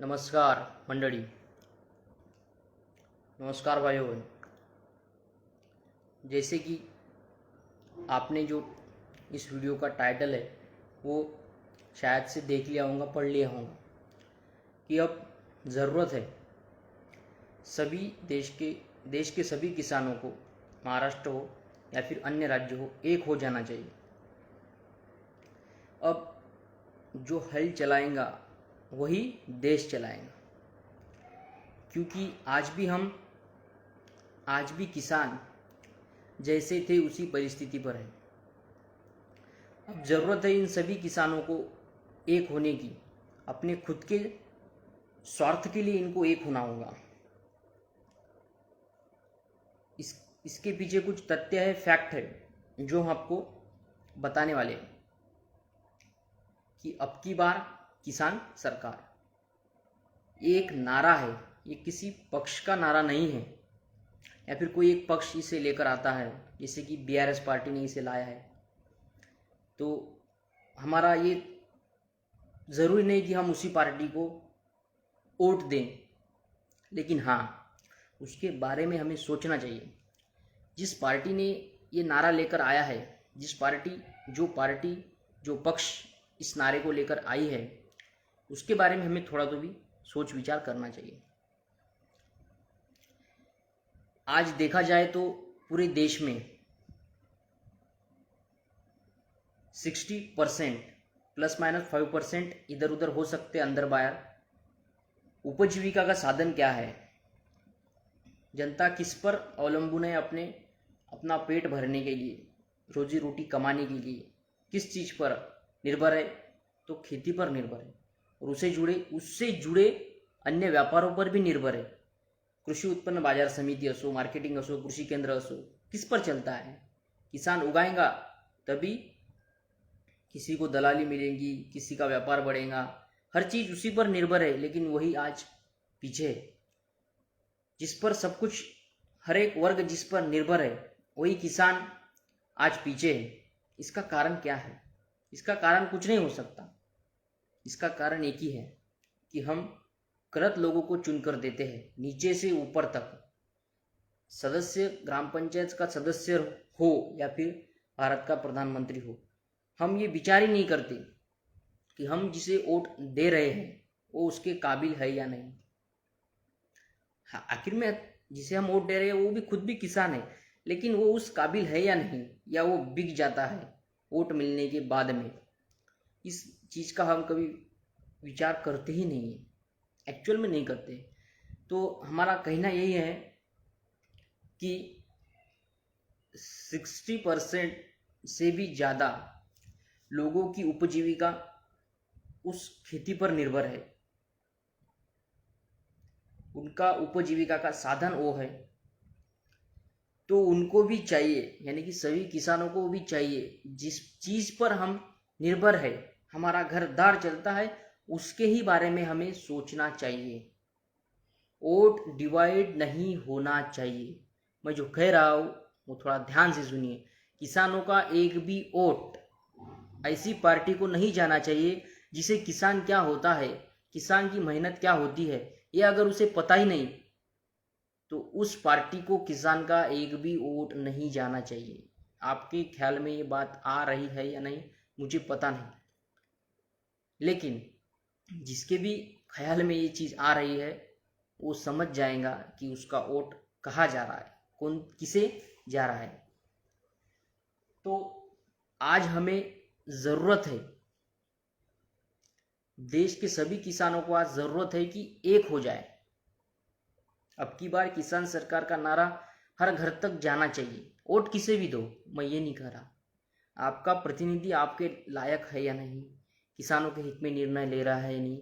नमस्कार मंडळी. नमस्कार भाइयों बहन. जैसे कि आपने जो इस वीडियो का टाइटल है वो शायद से देख लिया होगा, पढ़ लिया होगा कि अब ज़रूरत है सभी देश के सभी किसानों को, महाराष्ट्र हो या फिर अन्य राज्य हो, एक हो जाना चाहिए. अब जो हल चलाएगा वही देश चलाएगा, क्योंकि आज भी किसान जैसे थे उसी परिस्थिति पर है. अब ज़रूरत है इन सभी किसानों को एक होने की. अपने खुद के स्वार्थ के लिए इनको एक होना होगा. इसके पीछे कुछ तथ्य है, फैक्ट है जो हम आपको बताने वाले हैं कि अब की बार किसान सरकार, ये एक नारा है. ये किसी पक्ष का नारा नहीं है या फिर कोई एक पक्ष इसे लेकर आता है, जैसे कि बीआरएस पार्टी ने इसे लाया है. तो हमारा ये ज़रूरी नहीं कि हम उसी पार्टी को वोट दें, लेकिन हाँ, उसके बारे में हमें सोचना चाहिए. जिस पार्टी ने ये नारा लेकर आया है, जो पक्ष इस नारे को लेकर आई है, उसके बारे में हमें थोड़ा तो भी सोच विचार करना चाहिए. आज देखा जाए तो पूरे देश में 60% प्लस माइनस 5% इधर उधर हो सकते अंदर बाहर. उपजीविका का साधन क्या है? जनता किस पर अवलंबन है अपना पेट भरने के लिए, रोजी रोटी कमाने के लिए किस चीज़ पर निर्भर है? तो खेती पर निर्भर है और उससे जुड़े अन्य व्यापारों पर भी निर्भर है. कृषि उत्पन्न बाजार समिति असो, मार्केटिंग असो, कृषि केंद्र असो, किस पर चलता है? किसान उगाएगा तभी किसी को दलाली मिलेगी, किसी का व्यापार बढ़ेगा. हर चीज़ उसी पर निर्भर है, लेकिन वही आज पीछे है. जिस पर सब कुछ, हर एक वर्ग जिस पर निर्भर है, वही किसान आज पीछे है. इसका कारण क्या है? इसका कारण कुछ नहीं हो सकता. इसका कारण एक ही है कि हम गलत लोगों को चुनकर देते हैं, नीचे से ऊपर तक. सदस्य, ग्राम पंचायत का सदस्य हो या फिर भारत का प्रधानमंत्री हो, हम ये विचार ही नहीं करते कि हम जिसे वोट दे रहे हैं वो उसके काबिल है या नहीं. हाँ, आखिर में जिसे हम वोट दे रहे हैं वो भी खुद भी किसान है, लेकिन वो उस काबिल है या नहीं, या वो बिक जाता है वोट मिलने के बाद में. इस चीज़ का हम कभी विचार करते ही नहीं है, एक्चुअल में नहीं करते. तो हमारा कहना यही है कि 60% से भी ज़्यादा लोगों की उपजीविका उस खेती पर निर्भर है. उनका उपजीविका का साधन वो है. तो उनको भी चाहिए, यानी कि सभी किसानों को भी चाहिए, जिस चीज़ पर हम निर्भर है, हमारा घर दार चलता है, उसके ही बारे में हमें सोचना चाहिए. वोट डिवाइड नहीं होना चाहिए. मैं जो कह रहा हूँ वो थोड़ा ध्यान से सुनिए. किसानों का एक भी वोट ऐसी पार्टी को नहीं जाना चाहिए जिसे किसान क्या होता है, किसान की मेहनत क्या होती है, ये अगर उसे पता ही नहीं, तो उस पार्टी को किसान का एक भी वोट नहीं जाना चाहिए. आपके ख्याल में ये बात आ रही है या नहीं मुझे पता नहीं, लेकिन जिसके भी ख्याल में ये चीज़ आ रही है वो समझ जाएगा कि उसका वोट कहाँ जा रहा है, कौन किसे जा रहा है. तो आज हमें ज़रूरत है, देश के सभी किसानों को आज ज़रूरत है कि एक हो जाए. अब की बार किसान सरकार का नारा हर घर तक जाना चाहिए. वोट किसे भी दो, मैं ये नहीं कह रहा. आपका प्रतिनिधि आपके लायक है या नहीं, किसानों के हित में निर्णय ले रहा है या नहीं,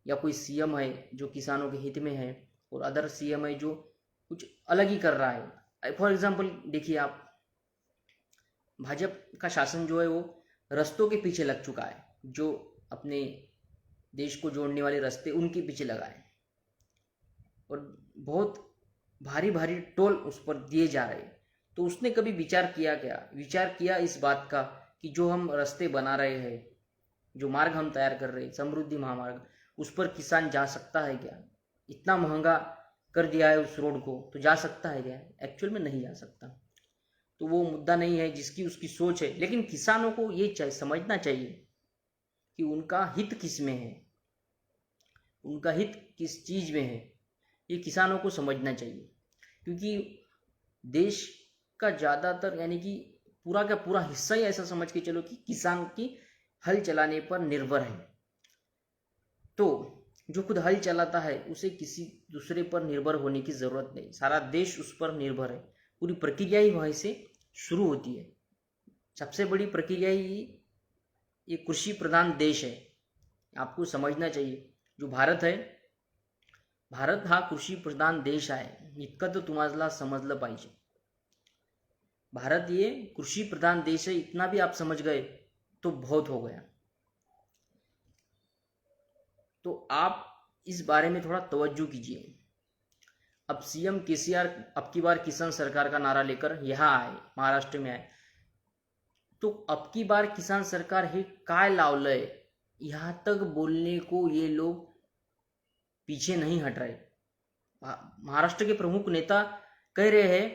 या कोई सीएम है जो किसानों के हित में है और अदर सीएम है जो कुछ अलग ही कर रहा है. फॉर एग्जाम्पल देखिए, आप भाजपा का शासन जो है वो रस्तों के पीछे लग चुका है. जो अपने देश को जोड़ने वाले रास्ते उनके पीछे लगा है और बहुत भारी भारी टोल उस पर दिए जा रहे हैं. तो उसने कभी विचार किया इस बात का कि जो हम रास्ते बना रहे हैं, जो मार्ग हम तैयार कर रहे हैं, समृद्धि महामार्ग, उस पर किसान जा सकता है क्या? इतना महंगा कर दिया है उस रोड को, तो जा सकता है क्या? एक्चुअल में नहीं जा सकता। तो वो मुद्दा नहीं है, जिसकी उसकी सोच है। लेकिन किसानों को ये समझना चाहिए कि उनका हित किस में है, उनका हित किस चीज में है, ये किसानों को समझना चाहिए। क्योंकि देश का ज़्यादातर यानी कि पूरा का पूरा हिस्सा ही ऐसा समझ के चलो कि किसान की हल चलाने पर निर्भर है। तो जो खुद हल चलाता है उसे किसी दूसरे पर निर्भर होने की ज़रूरत नहीं, सारा देश उस पर निर्भर है। पूरी प्रक्रिया ही वहीं से शुरू होती है। सबसे बड़ी प्रक्रिया ही ये कृषि प्रधान देश है, आपको समझना चाहिए। जो भारत है, भारत हा कृषी प्रधान देश आहे, इतकं तर तुम्हाला समजलं पाहिजे। भारत ये कृषि प्रधान देश है, इतना भी आप समझ गए तो बहुत हो गया। तो आप इस बारे में थोड़ा तवज्जो कीजिए। अब सीएम केसीआर अब की बार किसान सरकार का नारा लेकर यहाँ आए, महाराष्ट्र में आए। तो अब की बार किसान सरकार हे काय लावलंय, यहाँ तक बोलने को ये लोग पीछे नहीं हट रहे। महाराष्ट्र के प्रमुख नेता कह रहे हैं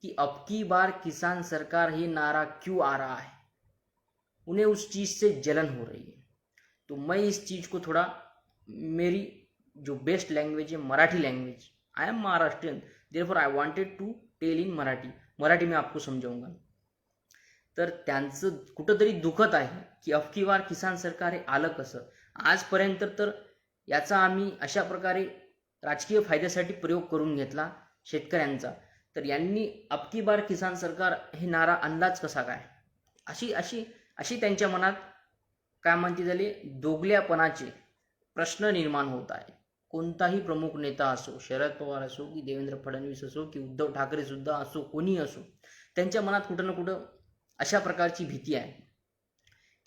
कि अब की बार किसान सरकार ये नारा क्यों आ रहा है, उन्हें उस चीज से जलन हो रही है। तो मैं इस चीज को थोड़ा, मेरी जो बेस्ट लँग्वेज आहे Marathi language, I am Maharashtrian, therefore I wanted to tell in Marathi में आपको समजाऊंगा। तर त्यांचं कुठंतरी दुखत आहे की अब की बार किसान सरकार हे आलं कसं। आजपर्यंत तर याचा आम्ही अशा प्रकारे राजकीय फायद्यासाठी प्रयोग करून घेतला शेतकऱ्यांचा, तर यांनी अब की बार किसान सरकार हे नारा अंदाज कसा काय, अशी अशी अशी त्यांच्या मनात काय म्हणते झाले दोगल्यापणाचे प्रश्न निर्माण होत आहे। कोणताही प्रमुख नेता असो, शरद पवार असो की देवेंद्र फडणवीस असो की उद्धव ठाकरे सुद्धा असो, कोणी असो, त्यांच्या मनात कुठं ना कुठं अशा प्रकारची भीती आहे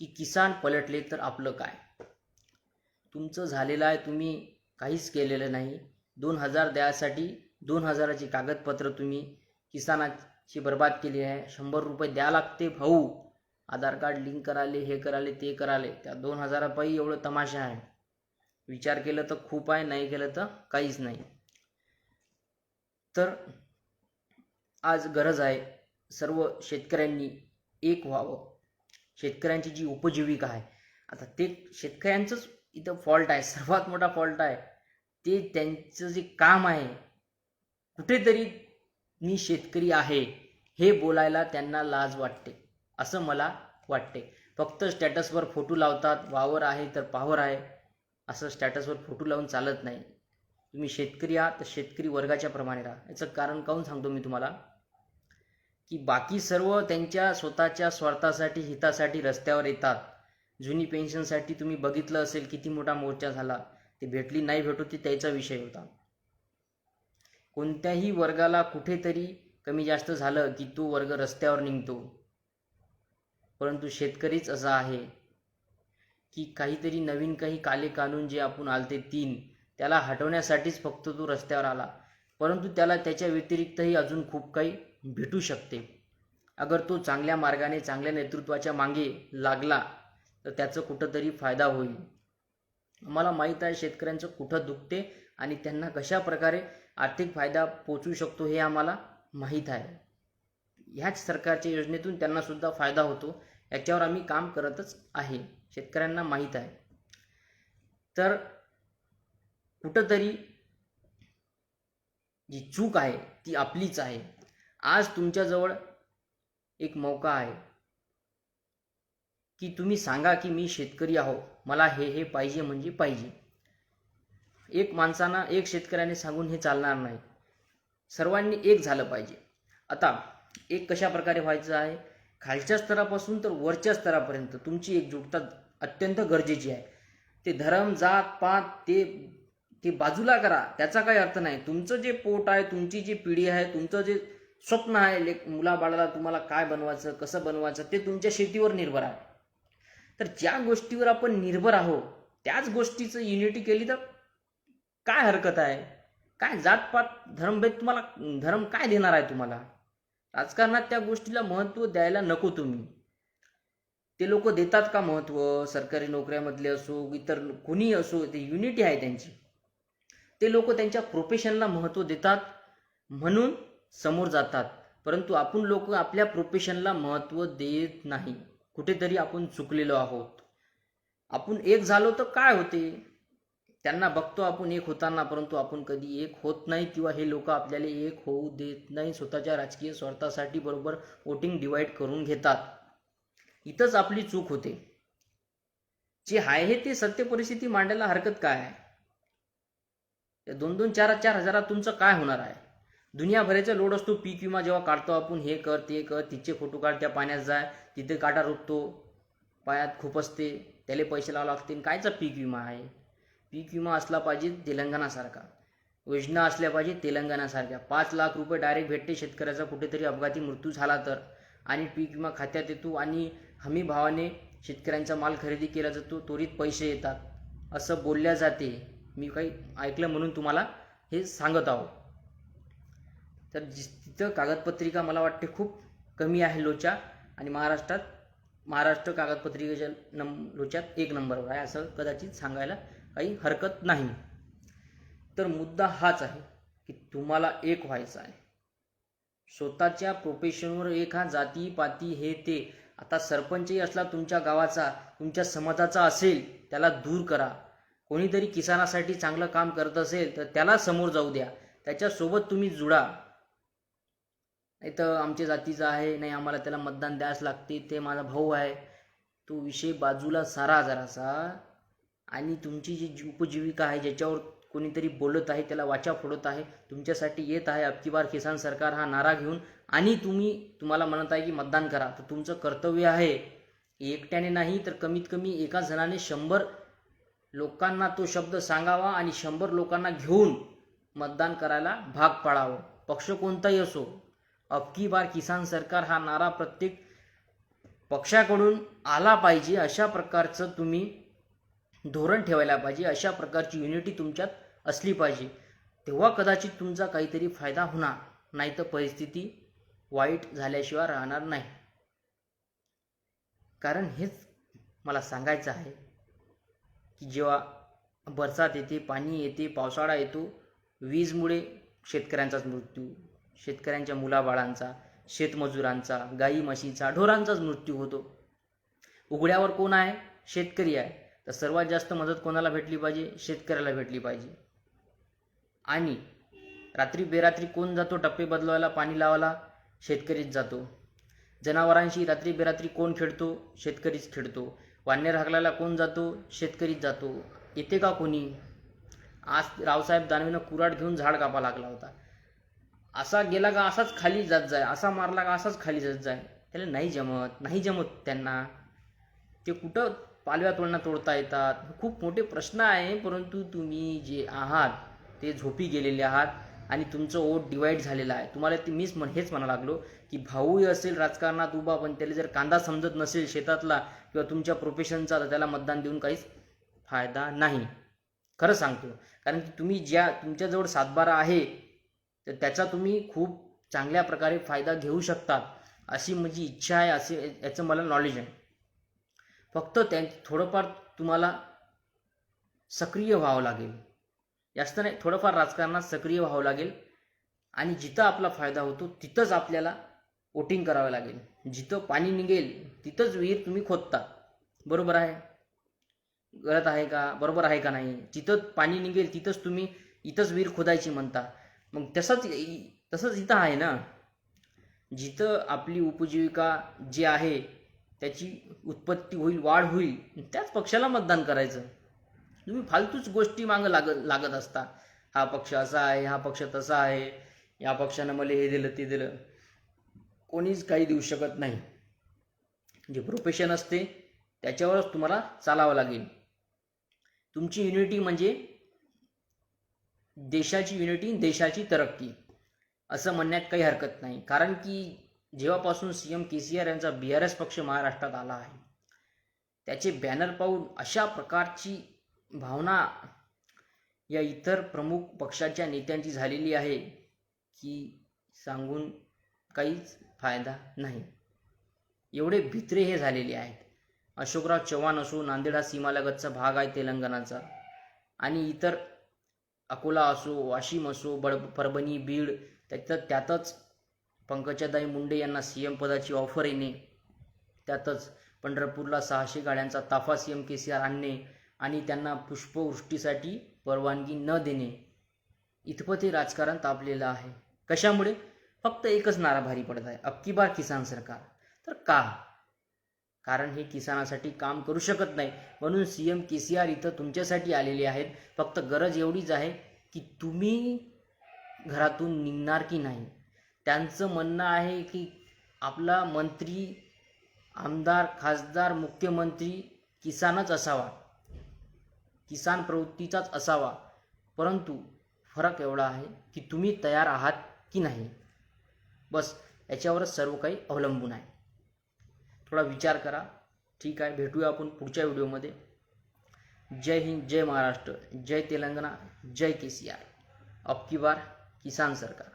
की किसान पलटले तर आपलं काय। तुमचं झालेलं आहे, तुम्ही काहीच केलेलं नाही। 2000 द्यायसाठी 2000ची कागदपत्र तुम्ही किसानाची बर्बाद केली आहे। 100 रुपये द्या लागते भाऊ, आधार कार्ड लिंक कराले, हे कराले ते कराले, त्या 2000 पायी एवढं तमाशा आहे। विचार केलं तर खूप आहे, नाही केलं तर काहीच नाही। तर आज गरज आहे सर्व शेतकऱ्यांनी एक व्हावं। शेतकऱ्यांची जी उपजीविका आहे, आता ते शेतकऱ्यांचंच इथं फॉल्ट आहे, सर्वात मोठा फॉल्ट आहे। ते त्यांचं जे काम आहे, कुठेतरी मी शेतकरी आहे हे बोलायला त्यांना लाज वाटते, असं मला वाटते। फक्त स्टॅटसवर फोटो लावतात, वावर आहे तर पावर आहे, असं स्टॅटसवर फोटो लावून चालत नाही। तुम्ही शेतकरी आहात तर शेतकरी वर्गाच्या प्रमाणे राहा। याचं कारण काहून सांगतो मी तुम्हाला, की बाकी सर्व त्यांच्या स्वतःच्या स्वार्थासाठी, हितासाठी रस्त्यावर येतात। जुनी पेन्शनसाठी तुम्ही बघितलं असेल किती मोठा मोर्चा झाला, ते भेटली नाही भेटो ते त्याचा विषय होता। कोणत्याही वर्गाला कुठेतरी कमी जास्त झालं की तो वर्ग रस्त्यावर निघतो, परंतु शेतकरीच असा आहे की काहीतरी नवीन काही काले कानून जे आपण आलते 3, त्याला हटवण्यासाठीच फक्त तो रस्त्यावर आला, परंतु त्याला त्याच्या व्यतिरिक्तही अजून खूप काही भेटू शकते। अगर तो चांगल्या मार्गाने, चांगल्या नेतृत्वाच्या मागे लागला तर त्याचं कुठंतरी फायदा होईल। मला माहीत आहे शेतकऱ्यांचं कुठं दुखते आणि त्यांना कशा प्रकारे आर्थिक फायदा पोचू शकतो हे आम्हाला माहीत आहे। ह्याच सरकारच्या योजनेतून त्यांना सुद्धा फायदा होतो, याच्यावर आम्ही काम करतच आहे, शेतकऱ्यांना माहीत आहे। तर कुठंतरी जी चूक आहे ती आपलीच आहे। आज तुमच्याजवळ एक मौका आहे की तुम्ही सांगा की मी शेतकरी आहो, मला हे पाहिजे म्हणजे पाहिजे। एक माणसानं, एक शेतकऱ्याने सांगून हे चालणार नाही, सर्वांनी एक झालं पाहिजे। आता एक कशा प्रकारे व्हायचं आहे, खालच्या स्तरापासून तर वरच्या स्तरापर्यंत तुमची एकजुटता अत्यंत गरजेची आहे। ते धर्म, जात, पात ते बाजूला करा, त्याचा काही अर्थ नाही। तुमचं जे पोट आहे, तुमची जी पिढी आहे, तुमचं जे स्वप्न आहे, मुलाबाळाला तुम्हाला काय बनवायचं, कसं बनवायचं, ते तुमच्या शेतीवर निर्भर आहे। तर ज्या गोष्टीवर आपण निर्भर आहोत त्याच गोष्टीचं युनिटी केली तर काय हरकत आहे। काय जातपात, धर्मभेद तुम्हाला, धर्म काय देणार आहे तुम्हाला। राजकारणात त्या गोष्टीला महत्त्व द्यायला नको तुम्ही। ते लोक देतात का महत्त्व? सरकारी नोकऱ्यामधले असो, इतर कोणी असो, ते युनिटी आहे त्यांची. ते लोक त्यांच्या प्रोफेशनला महत्त्व देतात म्हणून समोर जातात. परंतु आपण लोक आपल्या प्रोफेशनला महत्त्व देत नाही. कुठेतरी आपण चुकलेलो आहोत. आपण एक झालो तर काय होते? त्यांना बघतो आपण एक होताना, परंतु आपण कधी एक होत नाही, किंवा हे लोक आपल्याला एक होऊ देत नाही. स्वतःच्या राजकीय स्वार्थासाठी बरोबर वोटिंग डिवाइड करून घेतात. इथंच आपली चूक होते. जे आहे ते सत्य परिस्थिती मांडायला हरकत काय आहे? 2-2, 4-4 हजारात तुमचं काय होणार आहे? दुनियाभराचा लोड असतो. पीक विमा जेव्हा काढतो आपण, हे कर ते कर, तिचे फोटो काढ, त्या पाण्यात जाय, तिथे काटा रुततो, पायात खूप असते, त्याला पैसे लावावे लागतील. कायचा पीक विमा आहे? पीक विमा असला पाहिजे तेलंगणासारखा, योजना असल्या पाहिजे तेलंगणासारख्या. 5 लाख रुपये डायरेक्ट भेटते शेतकऱ्याचा कुठेतरी अपघाती मृत्यू झाला तर, आणि पीक विमा खात्यात येतो, आणि हमी भावाने शेतकऱ्यांचा माल खरेदी केला जातो, त्वरित पैसे येतात, असं बोलल्या जाते. मी काही ऐकलं म्हणून तुम्हाला हे सांगत आहो. तर तिथं कागदपत्रिका मला वाटते खूप कमी आहे लोचा, आणि महाराष्ट्र कागदपत्रिकेच्या लोच्यात 1 नंबरवर आहे, असं कदाचित सांगायला काही हरकत नाही. तर मुद्दा हाच आहे की तुम्हाला एक व्हायचं आहे. स्वतःच्या प्रोफेशनवर एक, हा जाती पाती हे ते. आता सरपंचही असला तुमच्या गावाचा, तुमच्या समाजाचा असेल, त्याला दूर करा. कोणीतरी किसानासाठी चांगलं काम करत असेल तर त्याला समोर जाऊ द्या, त्याच्यासोबत तुम्ही जुळा. नाही तर आमच्या जातीचा आहे, नाही आम्हाला त्याला मतदान द्यास लागते, ते माझा भाऊ आहे, तो विषय बाजूला सारा जरासा. आणि तुमची जी उपजीविका आहे, ज्याच्यावर कोणीतरी बोलत आहे, त्याला वाचा फोडत आहे, तुमच्यासाठी येत आहे अबकी बार किसान सरकार हा नारा घेऊन, आणि तुम्हाला म्हणत आहे की मतदान करा, तर तुमचं कर्तव्य आहे एकट्याने नाही तर कमीत कमी एका जणाने 100 लोकांना तो शब्द सांगावा, आणि 100 लोकांना घेऊन मतदान करायला भाग पाडावं. पक्ष कोणताही असो, अबकी बार किसान सरकार हा नारा प्रत्येक पक्षाकडून आला पाहिजे. अशा प्रकारचं तुम्ही धोरण ठेवायला पाहिजे, अशा प्रकारची युनिटी तुमच्यात असली पाहिजे. तेव्हा कदाचित तुमचा काहीतरी फायदा होणार, नाही तर परिस्थिती वाईट झाल्याशिवाय राहणार नाही. कारण हेच मला सांगायचं आहे की जेव्हा बरसात येते, पाणी येते, पावसाळा येतो, वीजमुळे शेतकऱ्यांचाच मृत्यू, शेतकऱ्यांच्या मुलाबाळांचा, शेतमजुरांचा, गाई म्हशीचा, ढोरांचाच मृत्यू होतो. उघड्यावर कोण आहे? शेतकरी आहे. तर सर्वात जास्त मदत कोणाला भेटली पाहिजे? शेतकऱ्याला भेटली पाहिजे. आणि रात्री बेरात्री कोण जातो टप्पे बदलवायला, पाणी लावायला? शेतकरीच जातो. जनावरांशी रात्री बेरात्री कोण खेळतो? शेतकरीच खेळतो. वानर हाकलायला कोण जातो? शेतकरीच जातो. येते का कोणी? आज रावसाहेब दानवेनं कुऱ्हाड घेऊन झाड कापा लागला होता. असा गेला का असाच खाली जात जाय, असा मारला का असाच खाली जात जाय. त्याला नाही जमत त्यांना. ते कुठं पालव्या तोडणं तोडता येतात? खूप मोठे प्रश्न आहे. परंतु तुम्ही जे आहात ते झोपी गेलेले आहात, आणि तुमचं वोट डिवाइड झालेलं आहे. तुम्हाला ते हेच म्हणा लागलो की भाऊही असेल राजकारणात उभा, पण त्याला जर कांदा समजत नसेल शेतातला किंवा तुमच्या प्रोफेशनचा, तर त्याला मतदान देऊन काहीच फायदा नाही. खरं सांगतो. कारण की तुमच्याजवळ 7-12 आहे, तर त्याचा तुम्ही खूप चांगल्या प्रकारे फायदा घेऊ शकतात, अशी माझी इच्छा आहे, असे याचं मला नॉलेज आहे. फक्त थोडंफार तुम्हाला सक्रिय व्हावं लागेल. जास्त नाही, थोडंफार राजकारणात सक्रिय व्हावं लागेल, आणि जिथं आपला फायदा होतो तिथंच आपल्याला वोटिंग करावं लागेल. जिथं पाणी निघेल तिथंच विहीर तुम्ही खोदता. बरोबर आहे? गलत आहे का? बरोबर आहे का नाही? जिथं पाणी निघेल तिथंच तुम्ही इथंच विहीर खोदायची म्हणता. मग तसंच इथं आहे ना. जिथं आपली उपजीविका जी आहे त्याची उत्पत्ती होईल, वाढ होईल, त्याच पक्षाला मतदान करायचं. तुम्ही फालतूच गोष्टी मागं लागत असता. हा पक्ष असा आहे, हा पक्ष तसा आहे, या पक्षानं मला हे दिलं ते दिलं. कोणीच काही देऊ शकत नाही. जे प्रोफेशन असते त्याच्यावरच तुम्हाला चालावं लागेल. तुमची युनिटी म्हणजे देशाची युनिटी, देशाची तरक्की, असं म्हणण्यात काही हरकत नाही. कारण की जेव्हापासून CM KCR यांचा BRS पक्ष महाराष्ट्रात आला आहे, त्याचे बॅनर पाहून अशा प्रकारची भावना या इतर प्रमुख पक्षाच्या नेत्यांची झालेली आहे की सांगून काहीच फायदा नाही. एवढे भित्रे हे झालेले आहेत. अशोकराव चव्हाण असो, नांदेड हा सीमालगतचा भाग आहे तेलंगणाचा, आणि इतर अकोला असो, वाशिम असो, परभणी, बीड, त्यातच पंकजाताई मुंडे यांना सीएम पदाची ऑफर येणे, त्यातच पंढरपूरला 600 गाड्यांचा ताफा सीएम केसीआर आणणे आणि त्यांना पुष्पवृष्टीसाठी परवानगी न देणे, इथपत हे राजकारण तापलेलं आहे. कशामुळे? फक्त एकच नारा भारी पडत आहे, अबकी बार किसान सरकार. तर का? कारण हे किसानासाठी काम करू शकत नाही, म्हणून सीएम केसीआर इथं तुमच्यासाठी आलेले आहेत. फक्त गरज एवढीच आहे की तुम्ही घरातून निघणार की नाही. त्यांचं म्हणणं आहे की आपला मंत्री, आमदार, खासदार, मुख्यमंत्री किसानच असावा, किसान प्रवृत्तीचाच असावा. परंतु फरक एवढा आहे की तुम्ही तयार आहात की नाही, बस याच्यावरच सर्व काही अवलंबून आहे. थोडा विचार करा. ठीक आहे, भेटूया आपण पुढच्या व्हिडिओमध्ये. जय हिंद, जय महाराष्ट्र, जय तेलंगणा, जय केसीआर. अबकी बार किसान सरकार.